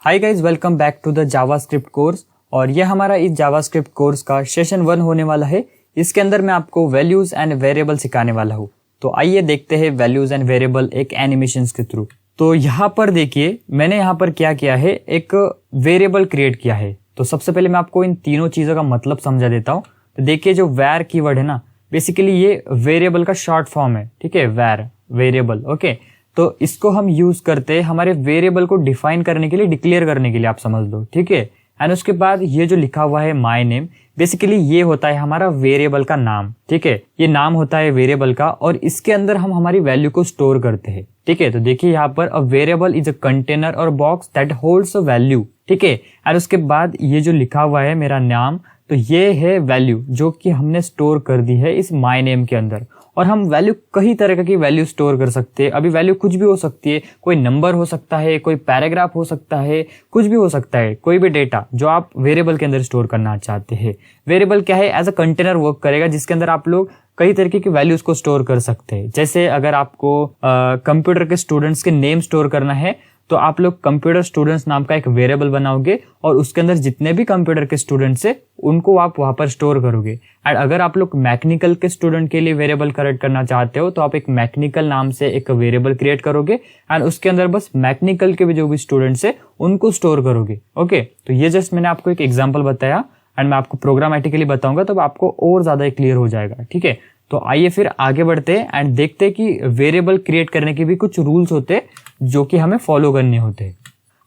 Hi guys, welcome back to the JavaScript course. और ये हमारा इस जावास्क्रिप्ट कोर्स का सेशन 1 होने वाला है। इसके अंदर मैं आपको वैल्यूज एंड वेरिएबल सिखाने वाला हूँ। तो आइए देखते हैं वैल्यूज एंड वेरिएबल एक एनिमेशंस के थ्रू। तो यहाँ पर देखिए, मैंने यहाँ पर क्या किया है, एक वेरिएबल क्रिएट किया है। तो सबसे पहले मैं आपको इन तीनों चीजों का मतलब समझा देता हूँ। तो देखिए, जो वैर कीवर्ड है ना, बेसिकली ये वेरिएबल का शॉर्ट फॉर्म है। ठीक है, वैर वेरिएबल। ओके, तो इसको हम यूज करते हैं हमारे वेरिएबल को डिफाइन करने के लिए, डिक्लेयर करने के लिए, आप समझ लो। ठीक है, एंड उसके बाद ये जो लिखा हुआ है माय नेम, बेसिकली ये होता है हमारा वेरिएबल का नाम। ठीक है, ये नाम होता है वेरिएबल का और इसके अंदर हम हमारी वैल्यू को स्टोर करते हैं। ठीक है, तो देखिए यहाँ पर a variable is a container और box that holds a value. ठीक है, और उसके बाद ये जो लिखा हुआ है मेरा नाम, तो ये है वैल्यू जो कि हमने स्टोर कर दी है इस माय नेम के अंदर। और हम वैल्यू कई तरह की वैल्यू स्टोर कर सकते हैं। अभी वैल्यू कुछ भी हो सकती है, कोई नंबर हो सकता है, कोई पैराग्राफ हो सकता है, कुछ भी हो सकता है, कोई भी डेटा जो आप वेरिएबल के अंदर स्टोर करना चाहते हैं। वेरिएबल क्या है, एज अ कंटेनर वर्क करेगा, जिसके अंदर आप लोग कई तरीके की वैल्यूज को स्टोर कर सकते हैं। जैसे अगर आपको कंप्यूटर के स्टूडेंट्स के नेम स्टोर करना है, तो आप लोग कंप्यूटर स्टूडेंट्स नाम का एक वेरिएबल बनाओगे और उसके अंदर जितने भी कंप्यूटर के स्टूडेंट्स है उनको आप वहां पर स्टोर करोगे। एंड अगर आप लोग मैकेनिकल के स्टूडेंट के लिए वेरिएबल क्रिएट करना चाहते हो, तो आप एक मैकेनिकल नाम से एक वेरिएबल क्रिएट करोगे एंड उसके अंदर बस मैकेनिकल के भी जो भी स्टूडेंट्स है उनको स्टोर करोगे। ओके, तो ये जस्ट मैंने आपको एक एग्जाम्पल बताया एंड मैं आपको प्रोग्रामेटिकली बताऊंगा, तब आपको और ज्यादा क्लियर हो जाएगा। ठीक है, तो आइए फिर आगे बढ़ते हैं एंड देखते हैं कि वेरिएबल क्रिएट करने के भी कुछ रूल्स होते हैं जो कि हमें फॉलो करने होते हैं।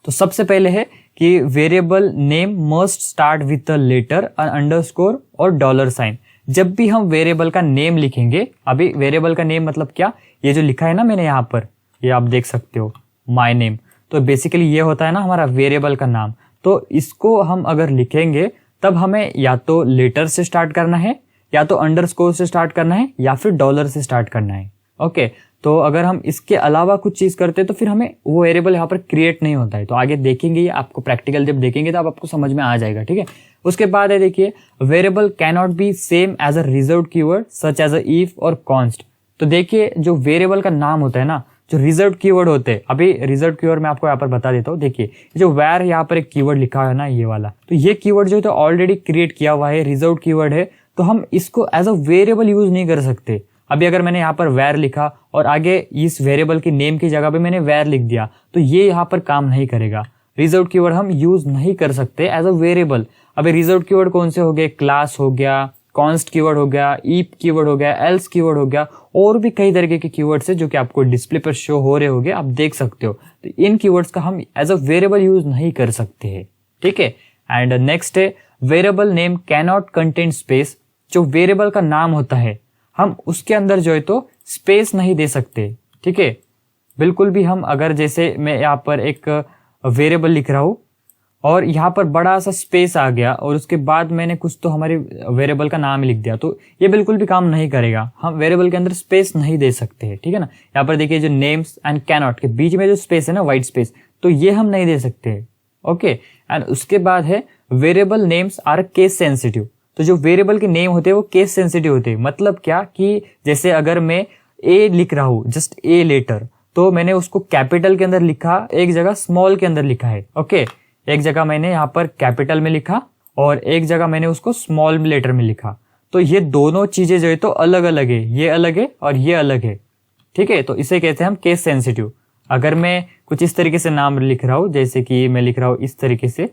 तो सबसे पहले है कि variable name must start with a letter, an underscore और डॉलर साइन। जब भी हम वेरिएबल का नेम लिखेंगे, अभी वेरिएबल का नेम मतलब क्या, ये जो लिखा है ना मैंने यहाँ पर, ये आप देख सकते हो माय नेम, तो बेसिकली ये होता है ना हमारा वेरिएबल का नाम। तो इसको हम अगर लिखेंगे तब हमें या तो लेटर से स्टार्ट करना है, या तो अंडरस्कोर से स्टार्ट करना है, या फिर डॉलर से स्टार्ट करना है। ओके, तो अगर हम इसके अलावा कुछ चीज करते हैं तो फिर हमें वो वेरिएबल यहाँ पर क्रिएट नहीं होता है। तो आगे देखेंगे, ये आपको प्रैक्टिकल जब देखेंगे तो आपको समझ में आ जाएगा। ठीक है, उसके बाद है देखिए, variable can not be same as a reserved keyword such as a if और कॉन्स्ट। तो देखिए, जो वेरिएबल का नाम होता है ना, जो रिजर्व कीवर्ड होते हैं, अभी रिजर्व कीवर्ड मैं आपको यहाँ पर बता देता हूँ। देखिए, जो वैर यहाँ पर एक कीवर्ड लिखा है ना, ये वाला, तो ये कीवर्ड जो है तो ऑलरेडी क्रिएट किया हुआ है, रिजर्व कीवर्ड है, तो हम इसको एज अ वेरिएबल यूज नहीं कर सकते। अभी अगर मैंने यहाँ पर वैर लिखा और आगे इस वेरिएबल की नेम की जगह पे मैंने वैर लिख दिया, तो ये यहाँ पर काम नहीं करेगा। रिजर्व कीवर्ड हम यूज नहीं कर सकते एज अ वेरिएबल। अभी रिजर्व कीवर्ड कौन से हो गए, क्लास हो गया, कॉन्स्ट कीवर्ड हो गया, इफ कीवर्ड हो गया, एल्स कीवर्ड हो गया, और भी कई तरीके के कीवर्ड्स है जो कि आपको डिस्प्ले पर शो हो रहे होंगे, आप देख सकते हो। तो इन कीवर्ड्स का हम एज अ वेरिएबल यूज नहीं कर सकते हैं। ठीक है, एंड नेक्स्ट है, variable name can not contain space. जो वेरिएबल का नाम होता है, हम उसके अंदर जो है तो स्पेस नहीं दे सकते। ठीक है, बिल्कुल भी। हम अगर जैसे मैं यहाँ पर एक वेरिएबल लिख रहा हूं और यहाँ पर बड़ा सा स्पेस आ गया और उसके बाद मैंने कुछ तो हमारे वेरिएबल का नाम लिख दिया, तो ये बिल्कुल भी काम नहीं करेगा। हम वेरिएबल के अंदर स्पेस नहीं दे सकते हैं। ठीक है ना, यहाँ पर देखिए, जो नेम्स एंड कैनॉट के बीच में जो स्पेस है ना, व्हाइट स्पेस, तो ये हम नहीं दे सकते। ओके, एंड उसके बाद है, variable names are case sensitive. तो जो वेरिएबल के नेम होते हैं वो केस सेंसिटिव होते हैं। मतलब क्या कि जैसे अगर मैं ए लिख रहा हूं, जस्ट ए लेटर, तो मैंने उसको कैपिटल के अंदर लिखा, एक जगह स्मॉल के अंदर लिखा है। ओके, एक जगह मैंने यहाँ पर कैपिटल में लिखा और एक जगह मैंने उसको स्मॉल लेटर में लिखा, तो ये दोनों चीजें जो है तो अलग अलग है, ये अलग है और ये अलग है। ठीक है, तो इसे कहते हैं हम केस सेंसिटिव। अगर मैं कुछ इस तरीके से नाम लिख रहा हूं, जैसे कि मैं लिख रहा हूं इस तरीके से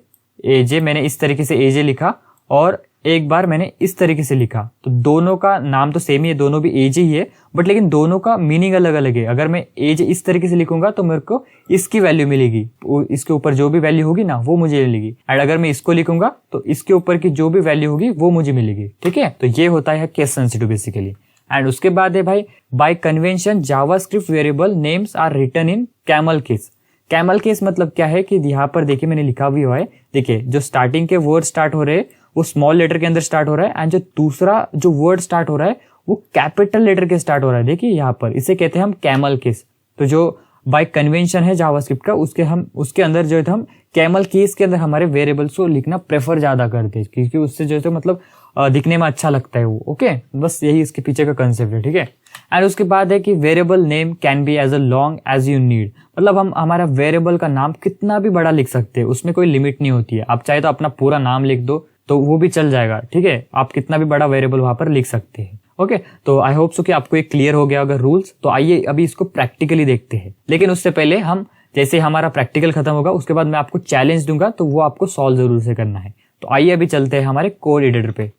एजे, मैंने इस तरीके से एजे लिखा और एक बार मैंने इस तरीके से लिखा, तो दोनों का नाम तो सेम ही है, दोनों भी एजे ही है, बट लेकिन दोनों का मीनिंग अलग अलग है। अगर मैं एजे इस तरीके से लिखूंगा तो मेरे को इसकी वैल्यू मिलेगी, इसके ऊपर जो भी वैल्यू होगी ना वो मुझे मिलेगी, एंड अगर मैं इसको लिखूंगा तो इसके ऊपर की जो भी वैल्यू होगी वो मुझे मिलेगी। ठीक है, तो ये होता है केस सेंसिटिव बेसिकली। एंड उसके बाद है भाई, by convention JavaScript variable names are written in camel case. Camel case मतलब क्या है कि यहाँ पर देखिए मैंने लिखा भी हुआ है, देखिए जो स्टार्टिंग के वर्ड स्टार्ट हो रहे हैं वो स्मॉल लेटर के अंदर स्टार्ट हो रहा है, एंड जो दूसरा जो वर्ड स्टार्ट हो रहा है वो कैपिटल लेटर के स्टार्ट हो रहा है। देखिए यहाँ पर, इसे कहते हैं हम कैमल केस। तो जो बाय कन्वेंशन है जावास्क्रिप्ट का, उसके अंदर जो है हम कैमल केस के अंदर हमारे वेरिएबल्स को लिखना प्रेफर ज्यादा करते हैं, क्योंकि उससे जो है मतलब दिखने में अच्छा लगता है वो। ओके, बस यही इसके पीछे का कंसेप्ट है। ठीक है, एंड उसके बाद है कि variable name can be as long as you need, मतलब हम हमारा वेरिएबल का नाम कितना भी बड़ा लिख सकते हैं, उसमें कोई लिमिट नहीं होती है। आप चाहे तो अपना पूरा नाम लिख दो तो वो भी चल जाएगा, ठीक है। आप कितना भी बड़ा वेरिएबल वहां पर लिख सकते हैं। ओके, तो आई होप सो कि आपको ये क्लियर हो गया अगर रूल्स। तो आइए अभी इसको प्रैक्टिकली देखते हैं, लेकिन उससे पहले हम जैसे हमारा प्रैक्टिकल खत्म होगा उसके बाद मैं आपको चैलेंज दूंगा, तो वो आपको सॉल्व जरूर से करना है। तो आइए अभी चलते हैं हमारे कोड एडिटर पे।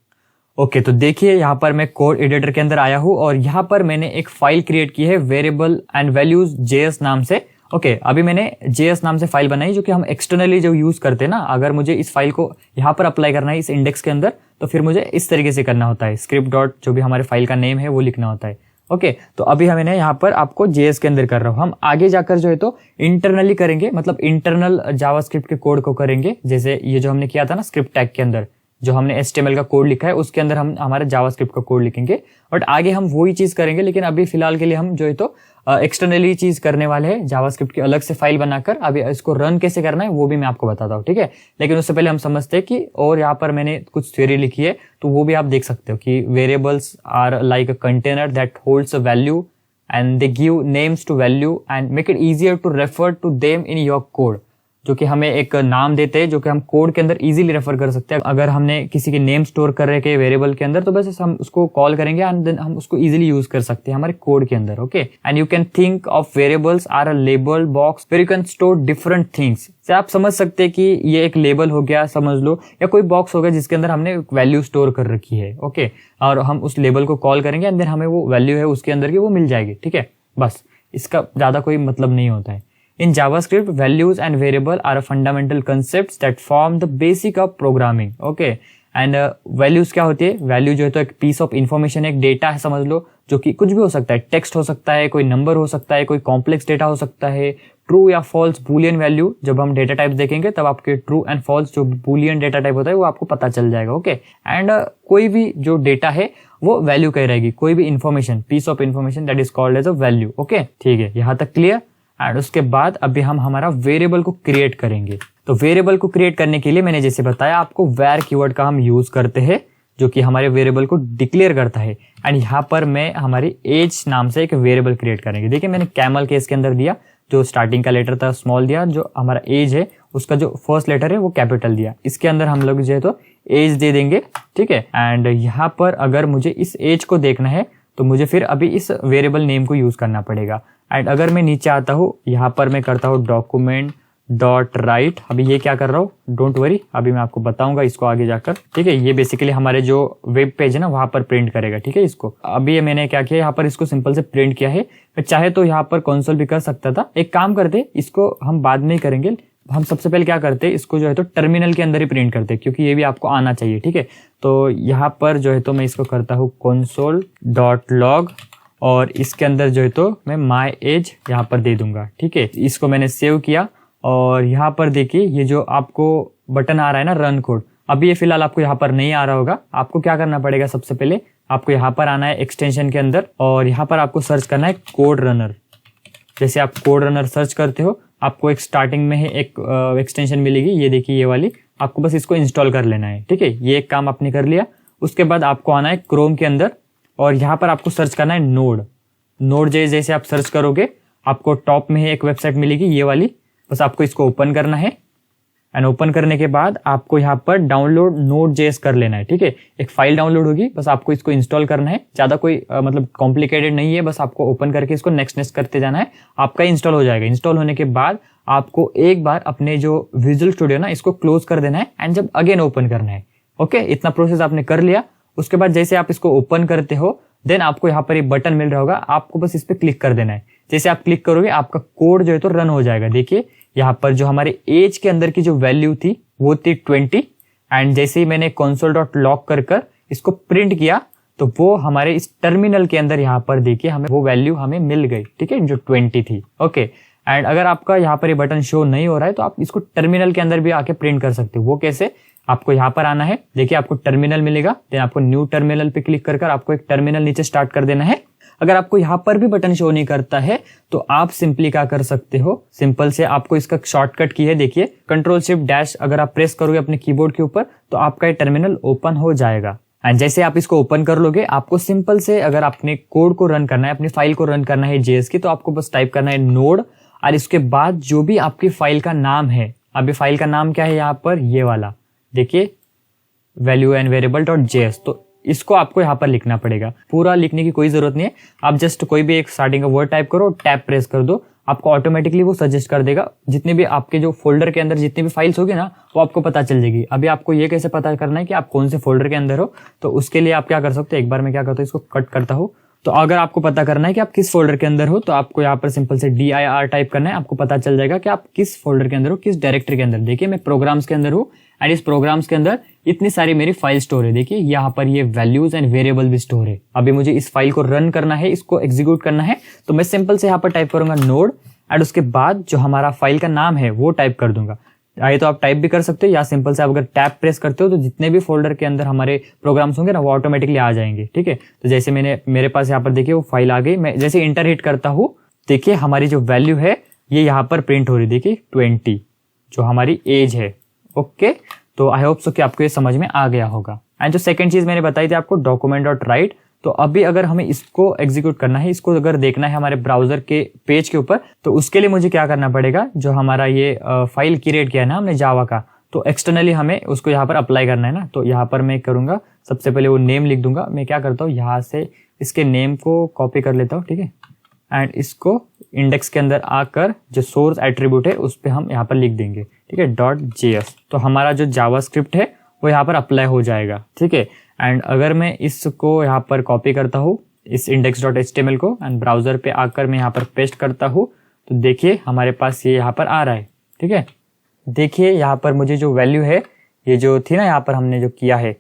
ओके, तो देखिए यहाँ पर मैं कोड एडिटर के अंदर आया हूँ और यहाँ पर मैंने एक फाइल क्रिएट की है वेरिएबल एंड वैल्यूज JS नाम से। ओके, अभी मैंने JS नाम से फाइल बनाई जो कि हम एक्सटर्नली जो यूज करते हैं ना। अगर मुझे इस फाइल को यहाँ पर अप्लाई करना है इस इंडेक्स के अंदर, तो फिर मुझे इस तरीके से करना होता है, स्क्रिप्ट डॉट जो भी हमारे फाइल का नेम है वो लिखना होता है। ओके, तो अभी मैंने यहाँ पर आपको JS के अंदर कर रहा हूँ। हम आगे जाकर जो है तो इंटरनली करेंगे, मतलब इंटरनल जावास्क्रिप्ट के कोड को करेंगे। जैसे ये जो हमने किया था ना स्क्रिप्ट टैग के अंदर, जो हमने HTML का कोड लिखा है उसके अंदर हम हमारे जावास्क्रिप्ट का कोड लिखेंगे। बट आगे हम वही चीज करेंगे, लेकिन अभी फिलहाल के लिए हम जो है तो एक्सटर्नली चीज करने वाले हैं, जावास्क्रिप्ट की अलग से फाइल बनाकर। अभी इसको रन कैसे करना है वो भी मैं आपको बताता हूँ, ठीक है। लेकिन उससे पहले हम समझते हैं कि और यहाँ पर मैंने कुछ थ्योरी लिखी है, तो वो भी आप देख सकते हो कि variables are like a container that holds a value and they give names to value and make it easier to refer to them in your code, जो कि हमें एक नाम देते हैं जो कि हम कोड के अंदर इजीली रेफर कर सकते हैं। अगर हमने किसी के नेम स्टोर कर रखे हैं वेरिएबल के अंदर, तो बस हम उसको कॉल करेंगे एंड देन हम उसको इजीली यूज कर सकते हैं हमारे कोड के अंदर। Okay, and you can think of variables are a label box where you can store different things. से आप समझ सकते हैं कि ये एक लेबल हो गया समझ लो, या कोई बॉक्स हो गया जिसके अंदर हमने वैल्यू स्टोर कर रखी है। ओके, और हम उस लेबल को कॉल करेंगे एंड देन हमें वो वैल्यू है उसके अंदर की वो मिल जाएगी, ठीक है। बस इसका ज्यादा कोई मतलब नहीं होता है। In JavaScript, values and variable are fundamental concepts that form the basic of programming. Okay, and values क्या होती है? Value जो है तो एक piece of information, एक data है समझ लो, जो कि कुछ भी हो सकता है, टेक्स्ट हो सकता है, कोई नंबर हो सकता है, कोई कॉम्प्लेक्स डेटा हो सकता है, ट्रू या फॉल्स बूलियन वैल्यू। जब हम डेटा टाइप देखेंगे तब आपके ट्रू एंड फॉल्स जो बूलियन डेटा टाइप होता है वो आपको पता चल जाएगा। ओके, एंड कोई भी जो डेटा है वो वैल्यू कह रहेगी, कोई भी information, piece of information that is called as a value. Okay, ठीक है, यहाँ तक क्लियर। एंड उसके बाद अभी हम हमारा वेरिएबल को क्रिएट करेंगे। तो वेरिएबल को क्रिएट करने के लिए मैंने जैसे बताया आपको वैर कीवर्ड का हम यूज करते हैं, जो कि हमारे वेरिएबल को डिक्लेयर करता है। एंड यहाँ पर मैं हमारी एज नाम से एक वेरिएबल क्रिएट करेंगे। देखिए मैंने कैमल केस के अंदर दिया, जो स्टार्टिंग का लेटर था स्मॉल दिया, जो हमारा एज है उसका जो फर्स्ट लेटर है वो कैपिटल दिया। इसके अंदर हम लोग जो है तो एज दे देंगे, ठीक है। एंड यहाँ पर अगर मुझे इस एज को देखना है तो मुझे फिर अभी इस वेरिएबल नेम को यूज करना पड़ेगा। एंड अगर मैं नीचे आता हूँ, यहाँ पर मैं करता हूँ डॉक्यूमेंट डॉट राइट। अभी ये क्या कर रहा हूँ, डोंट वरी, अभी मैं आपको बताऊंगा इसको आगे जाकर, ठीक है। ये बेसिकली हमारे जो वेब पेज है ना वहां पर प्रिंट करेगा, ठीक है। इसको अभी मैंने क्या किया, यहाँ पर इसको सिंपल से प्रिंट किया है। मैं चाहे तो यहाँ पर कंसोल भी कर सकता था। एक काम करते, इसको हम बाद में ही करेंगे। हम सबसे पहले क्या करते हैं, इसको जो है तो टर्मिनल के अंदर ही प्रिंट करते हैं, क्योंकि ये भी आपको आना चाहिए, ठीक है। तो यहाँ पर जो है तो मैं इसको करता हूँ console.log और इसके अंदर जो है तो मैं my age यहाँ पर दे दूंगा, ठीक है। इसको मैंने सेव किया और यहाँ पर देखिए ये जो आपको बटन आ रहा है ना रन कोड, अभी ये फिलहाल आपको यहाँ पर नहीं आ रहा होगा। आपको क्या करना पड़ेगा, सबसे पहले आपको यहाँ पर आना है एक्सटेंशन के अंदर और यहाँ पर आपको सर्च करना है कोड रनर। जैसे आप कोड रनर सर्च करते हो आपको एक स्टार्टिंग में है एक एक्सटेंशन मिलेगी, ये देखिए ये वाली, आपको बस इसको इंस्टॉल कर लेना है, ठीक है। ये एक काम आपने कर लिया। उसके बाद आपको आना है क्रोम के अंदर और यहाँ पर आपको सर्च करना है नोड। जैसे आप सर्च करोगे आपको टॉप में है एक वेबसाइट मिलेगी ये वाली, बस आपको इसको ओपन करना है। एंड ओपन करने के बाद आपको यहाँ पर डाउनलोड Node.js कर लेना है, ठीक है। एक फाइल डाउनलोड होगी, बस आपको इसको इंस्टॉल करना है। ज्यादा कोई मतलब कॉम्प्लिकेटेड नहीं है, बस आपको ओपन करके इसको नेक्स्ट करते जाना है, आपका इंस्टॉल हो जाएगा। इंस्टॉल होने के बाद आपको एक बार अपने जो विजुअल स्टूडियो ना इसको क्लोज कर देना है एंड जब अगेन ओपन करना है। ओके, इतना प्रोसेस आपने कर लिया। उसके बाद जैसे आप इसको ओपन करते हो देन आपको यहाँ पर एक बटन मिल रहा होगा, आपको बस इस पे क्लिक कर देना है। जैसे आप क्लिक करोगे आपका कोड जो है तो रन हो जाएगा। देखिए यहाँ पर जो हमारे एज के अंदर की जो वैल्यू थी वो थी 20 एंड जैसे ही मैंने console.log कर इसको प्रिंट किया तो वो हमारे इस टर्मिनल के अंदर यहाँ पर देखिए हमें वो वैल्यू हमें मिल गई, ठीक है, जो 20 थी। ओके, एंड अगर आपका यहाँ पर ये बटन शो नहीं हो रहा है तो आप इसको टर्मिनल के अंदर भी आके प्रिंट कर सकते हो। वो कैसे, आपको यहाँ पर आना है, देखिए आपको टर्मिनल मिलेगा, देन आपको न्यू टर्मिनल पे क्लिक कर आपको एक टर्मिनल नीचे स्टार्ट कर देना है। अगर आपको यहाँ पर भी बटन शो नहीं करता है तो आप सिंपली क्या कर सकते हो, सिंपल से आपको इसका शॉर्टकट की है, देखिए Ctrl Shift Dash अगर आप प्रेस करोगे अपने कीबोर्ड के ऊपर तो आपका ये टर्मिनल ओपन हो जाएगा। एंड जैसे आप इसको ओपन कर लोगे, आपको सिंपल से अगर अपने कोड को रन करना है, अपनी फाइल को रन करना है JS की, तो आपको बस टाइप करना है नोड और इसके बाद जो भी आपकी फाइल का नाम है, अभी फाइल का नाम क्या है यहाँ पर, ये वाला देखिए value and variable dot JS, तो इसको आपको यहाँ पर लिखना पड़ेगा। पूरा लिखने की कोई जरूरत नहीं है, आप जस्ट कोई भी एक स्टार्टिंग का वर्ड टाइप करो, टैब प्रेस कर दो, आपको ऑटोमेटिकली वो सजेस्ट कर देगा जितने भी आपके जो फोल्डर के अंदर जितनी भी फाइल्स होगी ना, वो आपको पता चल जाएगी। अभी आपको ये कैसे पता करना है कि आप कौन से फोल्डर के अंदर हो, तो उसके लिए आप क्या कर सकते हो, एक बार मैं क्या करता हूँ, इसको कट करता हूँ। तो अगर आपको पता करना है कि आप किस फोल्डर के अंदर हो, तो आपको यहाँ पर सिंपल से DIR टाइप करना है, आपको पता चल जाएगा कि आप किस फोल्डर के अंदर हो, किस डायरेक्टरी के अंदर। देखिए मैं प्रोग्राम्स के अंदर हूँ एंड इस प्रोग्राम्स के अंदर इतनी सारी मेरी फाइल स्टोर है। देखिए यहाँ पर ये वैल्यूज एंड वेरिएबल भी स्टोर है। अभी मुझे इस फाइल को रन करना है, इसको एग्जीक्यूट करना है, तो मैं सिंपल से यहाँ पर टाइप करूंगा नोड एंड उसके बाद जो हमारा फाइल का नाम है वो टाइप कर दूंगा। आइए तो आप टाइप भी कर सकते हो या सिंपल से आप अगर टैब प्रेस करते हो तो जितने भी फोल्डर के अंदर हमारे प्रोग्राम्स होंगे ना, वो ऑटोमेटिकली आ जाएंगे। ठीक है, तो जैसे मेरे पास यहाँ पर देखिए वो फाइल आ गई। मैं जैसे इंटर हिट करता हूँ, देखिए हमारी जो वैल्यू है ये यहाँ पर प्रिंट हो रही है, देखिए 20 जो हमारी एज है। ओके, तो आई होप सो कि आपको ये समझ में आ गया होगा। एंड जो सेकंड चीज मैंने बताई थी आपको, डॉक्यूमेंट डॉट राइट, तो अभी अगर हमें इसको एग्जीक्यूट करना है, इसको अगर देखना है हमारे ब्राउजर के पेज के ऊपर, तो उसके लिए मुझे क्या करना पड़ेगा, जो हमारा ये फाइल क्रिएट किया है ना हमने जावा का, तो एक्सटर्नली हमें उसको यहाँ पर अप्लाई करना है ना। तो यहाँ पर मैं करूंगा, सबसे पहले वो नेम लिख दूंगा। मैं क्या करता हूँ, यहाँ से इसके नेम को कॉपी कर लेता हूँ, ठीक है, एंड इसको इंडेक्स के अंदर आकर जो सोर्स एट्रीब्यूट है उस पर हम यहाँ पर लिख देंगे, ठीक है, .js। तो हमारा जो जावास्क्रिप्ट है वो यहाँ पर अप्लाई हो जाएगा। ठीक है, एंड अगर मैं इसको यहाँ पर कॉपी करता हूँ इस index.html को एंड ब्राउजर पे आकर मैं यहाँ पर पेस्ट करता हूँ, तो देखिए हमारे पास ये यहाँ पर आ रहा है। ठीक है, देखिए यहाँ पर मुझे जो वैल्यू है, ये जो थी ना यहाँ पर हमने जो किया है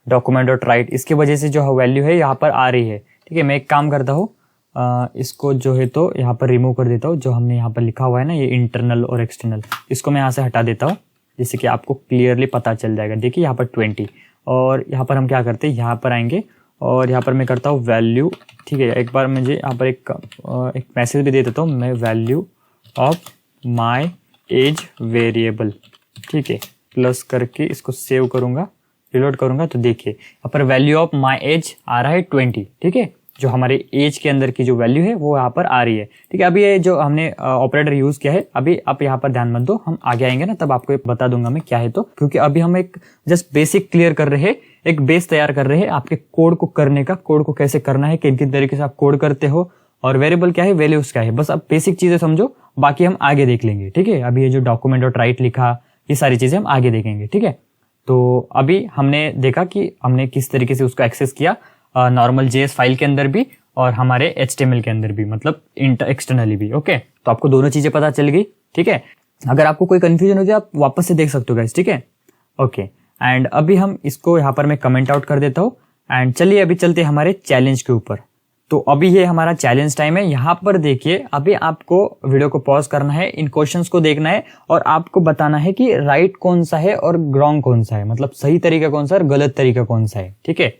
document.write, इसकी वजह से जो वैल्यू है यहाँ पर आ रही है। ठीक है, मैं एक काम करता हूँ, इसको जो है तो यहाँ पर रिमूव कर देता हूँ। जो हमने यहाँ पर लिखा हुआ है ना, ये इंटरनल और एक्सटर्नल, इसको मैं यहाँ से हटा देता हूँ, जिससे कि आपको क्लियरली पता चल जाएगा। देखिए यहाँ पर 20, और यहाँ पर हम क्या करते हैं, यहाँ पर आएंगे और यहाँ पर मैं करता हूँ वैल्यू। ठीक है, एक बार मुझे यहाँ पर एक मैसेज भी दे देता हूँ, मैं value of my age variable, ठीक है, प्लस करके इसको सेव करूँगा, रिलोड करूँगा, तो देखिए यहाँ पर वैल्यू ऑफ माई एज आ रहा है 20। ठीक है, जो हमारे एज के अंदर की जो वैल्यू है वो यहाँ पर आ रही है। ठीक है, अभी ये जो हमने ऑपरेटर यूज किया है, अभी आप यहाँ पर ध्यान मत दो, हम आगे आएंगे ना तब आपको बता दूंगा मैं क्या है। तो क्योंकि अभी हम एक जस्ट बेसिक क्लियर कर रहे हैं, एक बेस तैयार कर रहे हैं आपके कोड को करने का, कोड को कैसे करना है, किन किन तरीके से आप कोड करते हो, और वेरिएबल क्या है, वैल्यूज क्या है, बस आप बेसिक चीजें समझो, बाकी हम आगे देख लेंगे। ठीक है, अभी ये जो document.write लिखा, ये सारी चीजें हम आगे देखेंगे। ठीक है, तो अभी हमने देखा कि हमने किस तरीके से उसको एक्सेस किया, नॉर्मल JS फाइल के अंदर भी और हमारे HTML के अंदर भी, मतलब एक्सटर्नली भी। ओके, तो आपको दोनों चीजें पता चल गई। ठीक है, अगर आपको कोई कंफ्यूजन हो जाए आप वापस से देख सकते हो गाइस। ठीक है, ओके, एंड अभी हम इसको यहाँ पर मैं कमेंट आउट कर देता हूँ एंड चलिए अभी चलते हैं हमारे चैलेंज के ऊपर। तो अभी ये हमारा चैलेंज टाइम है। यहाँ पर देखिए, अभी आपको वीडियो को पॉज करना है, इन क्वेश्चंस को देखना है और आपको बताना है कि राइट कौन सा है और रॉन्ग कौन सा है, मतलब सही तरीका कौन सा है और गलत तरीका कौन सा है। ठीक है,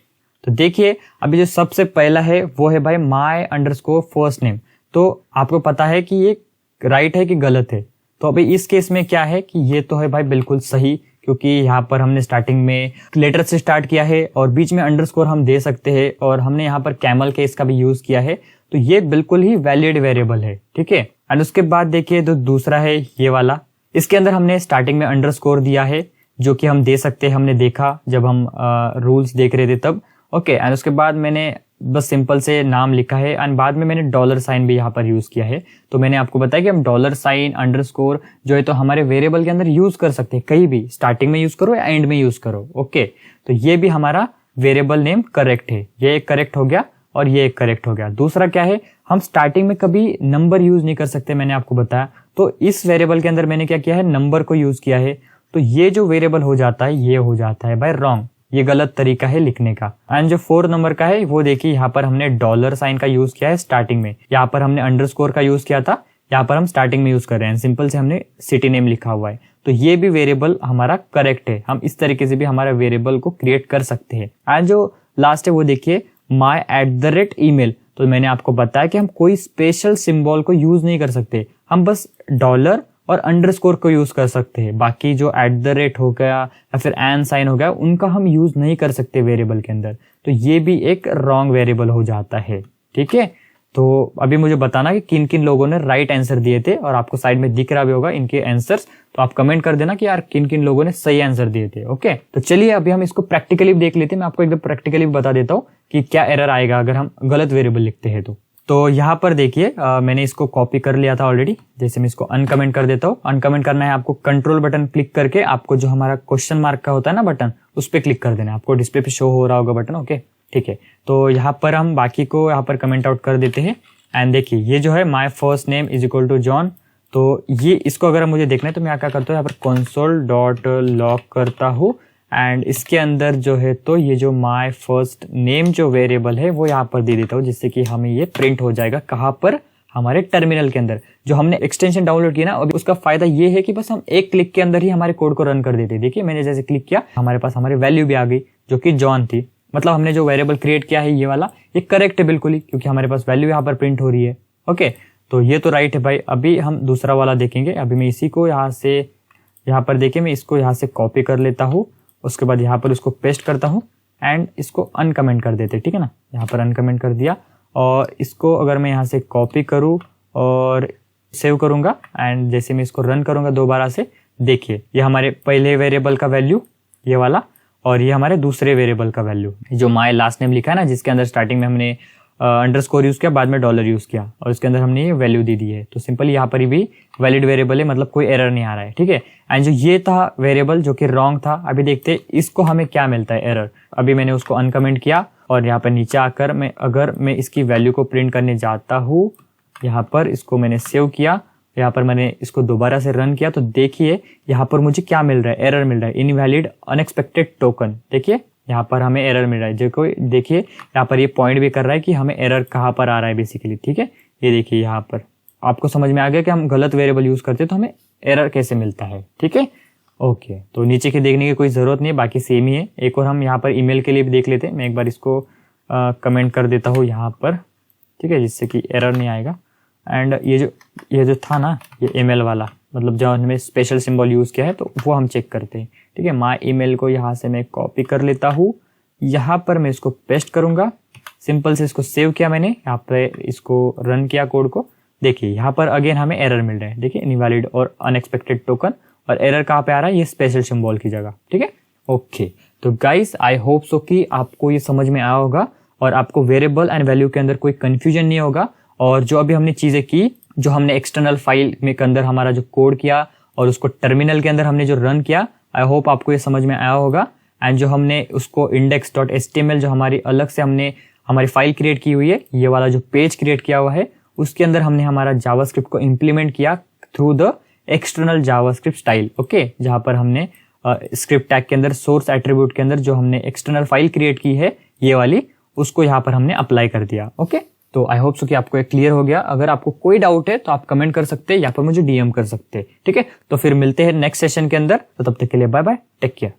तो देखिए अभी जो सबसे पहला है वो है भाई my_first_name। तो आपको पता है कि ये राइट है कि गलत है। तो अभी इस केस में क्या है कि ये तो है भाई बिल्कुल सही, क्योंकि यहाँ पर हमने स्टार्टिंग में लेटर से स्टार्ट किया है और बीच में अंडरस्कोर हम दे सकते हैं, और हमने यहाँ पर कैमल केस का भी यूज किया है, तो ये बिल्कुल ही वैलिड वेरिएबल है। ठीक है, एंड उसके बाद देखिए जो दूसरा है ये वाला, इसके अंदर हमने स्टार्टिंग में अंडरस्कोर दिया है, जो कि हम दे सकते हैं, हमने देखा जब हम रूल्स देख रहे थे तब। ओके, एंड उसके बाद मैंने बस सिंपल से नाम लिखा है एंड बाद में मैंने डॉलर साइन भी यहाँ पर यूज किया है। तो मैंने आपको बताया कि हम डॉलर साइन अंडरस्कोर जो है तो हमारे वेरिएबल के अंदर यूज कर सकते हैं, कहीं भी स्टार्टिंग में यूज करो या एंड में यूज करो। ओके, तो ये भी हमारा वेरिएबल नेम करेक्ट है, ये एक करेक्ट हो गया और ये एक करेक्ट हो गया। दूसरा क्या है, हम स्टार्टिंग में कभी नंबर यूज नहीं कर सकते, मैंने आपको बताया। तो इस वेरिएबल के अंदर मैंने क्या किया है, नंबर को यूज किया है, तो ये जो वेरिएबल हो जाता है ये हो जाता है भाई रॉन्ग, ये गलत तरीका है लिखने का। एंड जो 4 नंबर का है वो देखिए, यहाँ पर हमने डॉलर साइन का यूज किया है स्टार्टिंग में, यहाँ पर हमने अंडरस्कोर का यूज किया था, यहाँ पर हम स्टार्टिंग में यूज कर रहे हैं, सिंपल से हमने सिटी नेम लिखा हुआ है, तो ये भी वेरिएबल हमारा करेक्ट है। हम इस तरीके से भी हमारा वेरिएबल को क्रिएट कर सकते हैं। एंड जो लास्ट है वो देखिए my@email, तो मैंने आपको बताया कि हम कोई स्पेशल सिंबल को यूज नहीं कर सकते, हम बस डॉलर और अंडरस्कोर को यूज कर सकते हैं। बाकी जो @ हो गया या फिर एन साइन हो गया, उनका हम यूज नहीं कर सकते वेरिएबल के अंदर। तो ये भी एक रॉन्ग वेरिएबल हो जाता है। ठीक है, तो अभी मुझे बताना कि किन किन लोगों ने राइट आंसर दिए थे, और आपको साइड में दिख रहा भी होगा इनके आंसर्स, तो आप कमेंट कर देना कि यार किन किन लोगों ने सही आंसर दिए थे। ओके, तो चलिए अभी हम इसको प्रैक्टिकली देख लेते हैं। मैं आपको एकदम प्रैक्टिकली बता देता हूँ कि क्या एरर आएगा अगर हम गलत वेरिएबल लिखते हैं। तो यहाँ पर देखिए मैंने इसको कॉपी कर लिया था ऑलरेडी। जैसे मैं इसको अनकमेंट कर देता हूँ। अनकमेंट करना है आपको, कंट्रोल बटन क्लिक करके आपको जो हमारा क्वेश्चन मार्क का होता है ना बटन, उस पर क्लिक कर देना है। आपको डिस्प्ले पे शो हो रहा होगा बटन। ओके, ठीक है, तो यहाँ पर हम बाकी को यहाँ पर कमेंट आउट कर देते हैं। एंड देखिए ये जो है my first name is equal to John, तो ये इसको अगर मुझे देखना है तो मैं यहाँ क्या करता हूँ, यहाँ पर console.log करता हूँ। एंड इसके अंदर जो है तो ये जो माई फर्स्ट नेम जो वेरिएबल है वो यहाँ पर दे देता हूँ, जिससे कि हमें ये प्रिंट हो जाएगा। कहाँ पर? हमारे टर्मिनल के अंदर। जो हमने एक्सटेंशन डाउनलोड किया ना, अभी उसका फायदा ये है कि बस हम एक क्लिक के अंदर ही हमारे कोड को रन कर देते हैं। देखिए मैंने जैसे क्लिक किया, हमारे पास हमारी वैल्यू भी आ गई जो कि जॉन थी। मतलब हमने जो वेरिएबल क्रिएट किया है ये वाला, ये करेक्ट है बिल्कुल ही, क्योंकि हमारे पास वैल्यू यहाँ पर प्रिंट हो रही है। ओके, तो ये तो राइट है भाई। अभी हम दूसरा वाला देखेंगे। अभी मैं इसी को यहाँ से, यहाँ पर देखिए मैं इसको यहाँ से कॉपी कर लेता हूँ, उसके बाद यहाँ पर उसको पेस्ट करता हूँ एंड इसको अनकमेंट कर देते, ठीक है ना। यहाँ पर अनकमेंट कर दिया, और इसको अगर मैं यहाँ से कॉपी करूँ और सेव करूँगा एंड जैसे मैं इसको रन करूँगा दोबारा से, देखिए ये हमारे पहले वेरिएबल का वैल्यू ये वाला, और ये हमारे दूसरे वेरिएबल का वैल्यू जो माय लास्ट नेम लिखा है ना, जिसके अंदर स्टार्टिंग में हमने अंडरस्कोर यूज किया, बाद में डॉलर यूज किया, और उसके अंदर हमने ये वैल्यू दे दी है। तो सिंपल यहाँ पर भी वैलिड वेरिएबल है, मतलब कोई एरर नहीं आ रहा है। ठीक है, एंड जो ये था वेरिएबल जो कि रॉन्ग था, अभी देखते हैं इसको हमें क्या मिलता है एरर। अभी मैंने उसको अनकमेंट किया और यहाँ पर नीचे आकर अगर मैं इसकी वैल्यू को प्रिंट करने जाता हूँ, यहाँ पर इसको मैंने सेव किया, यहाँ पर मैंने इसको दोबारा से रन किया, तो देखिए यहाँ पर मुझे क्या मिल रहा है, एरर मिल रहा है, इनवैलिड अनएक्सपेक्टेड टोकन। देखिए यहाँ पर हमें एरर मिल रहा है, जो कोई देखिए यहाँ पर ये पॉइंट भी कर रहा है कि हमें एरर कहाँ पर आ रहा है बेसिकली। ठीक है, ये देखिए यहाँ पर आपको समझ में आ गया कि हम गलत वेरिएबल यूज करते हैं तो हमें एरर कैसे मिलता है। ठीक है, ओके, तो नीचे के देखने की कोई जरूरत नहीं है, बाकी सेम ही है। एक और हम यहाँ पर ईमेल के लिए भी देख लेते हैं। मैं एक बार इसको कमेंट कर देता हूँ यहाँ पर, ठीक है, जिससे कि एरर नहीं आएगा। एंड ये जो था ना, ये ईमेल वाला, मतलब जो हमने स्पेशल सिंबल यूज किया है, तो वो हम चेक करते हैं। ठीक है, माय ईमेल को यहाँ से मैं कॉपी कर लेता हूँ, यहाँ पर मैं इसको पेस्ट करूंगा। सिंपल से इसको सेव किया मैंने, यहाँ पे इसको रन किया कोड को। देखिए यहाँ पर अगेन हमें एरर मिल रहा है, देखिए इनवैलिड और अनएक्सपेक्टेड टोकन, और एरर कहाँ पे आ रहा है, ये स्पेशल सिंबल की जगह। ठीक है, ओके, तो गाइस आई होप सो कि आपको ये समझ में आया होगा और आपको वेरिएबल एंड वैल्यू के अंदर कोई कंफ्यूजन नहीं होगा। और जो अभी हमने चीजें की, जो हमने एक्सटर्नल फाइल में के अंदर हमारा जो कोड किया और उसको टर्मिनल के अंदर हमने जो रन किया, आई होप आपको ये समझ में आया होगा। एंड जो हमने उसको index.html जो हमारी अलग से हमने हमारी फाइल क्रिएट की हुई है, ये वाला जो पेज क्रिएट किया हुआ है, उसके अंदर हमने हमारा जावास्क्रिप्ट को इम्प्लीमेंट किया through the external JavaScript style. Okay, जहां पर हमने स्क्रिप्ट टैग के अंदर, सोर्स एट्रीब्यूट के अंदर जो हमने एक्सटर्नल फाइल क्रिएट की है ये वाली, उसको यहाँ पर हमने अप्लाई कर दिया। ओके, तो आई होप सो कि आपको ये क्लियर हो गया। अगर आपको कोई डाउट है तो आप कमेंट कर सकते हैं या फिर मुझे डीएम कर सकते हैं। ठीक है, तो फिर मिलते हैं नेक्स्ट सेशन के अंदर। तो तब तक के लिए बाय बाय, टेक केयर।